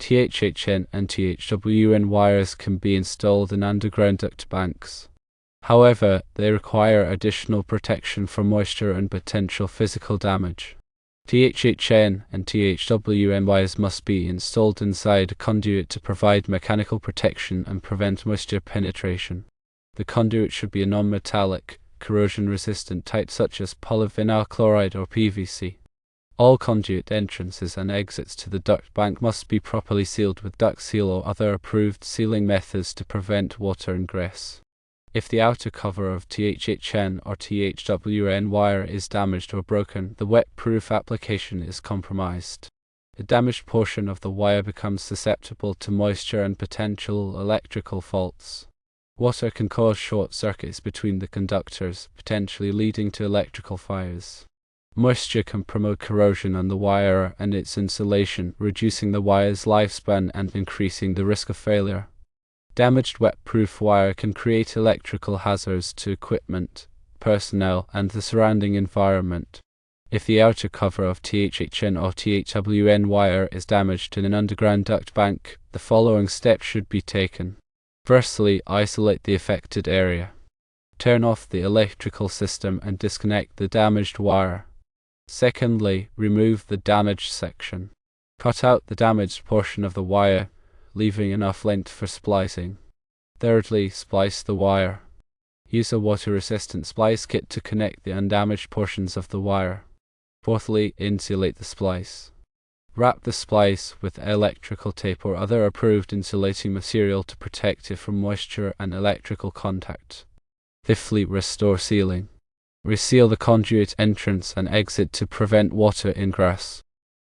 THHN and THWN wires can be installed in underground duct banks. However, they require additional protection from moisture and potential physical damage. THHN and THWN wires must be installed inside a conduit to provide mechanical protection and prevent moisture penetration. The conduit should be a non-metallic, corrosion-resistant type such as polyvinyl chloride or PVC. All conduit entrances and exits to the duct bank must be properly sealed with duct seal or other approved sealing methods to prevent water ingress. If the outer cover of THHN or THWN wire is damaged or broken, the wet-proof application is compromised. A damaged portion of the wire becomes susceptible to moisture and potential electrical faults. Water can cause short circuits between the conductors, potentially leading to electrical fires. Moisture can promote corrosion on the wire and its insulation, reducing the wire's lifespan and increasing the risk of failure. Damaged wet-proof wire can create electrical hazards to equipment, personnel, and the surrounding environment. If the outer cover of THHN or THWN wire is damaged in an underground duct bank, the following steps should be taken. Firstly, isolate the affected area. Turn off the electrical system and disconnect the damaged wire. Secondly, remove the damaged section. Cut out the damaged portion of the wire, leaving enough length for splicing. Thirdly, splice the wire. Use a water-resistant splice kit to connect the undamaged portions of the wire. Fourthly, insulate the splice. Wrap the splice with electrical tape or other approved insulating material to protect it from moisture and electrical contact. Fifthly, restore sealing. Reseal the conduit entrance and exit to prevent water ingress.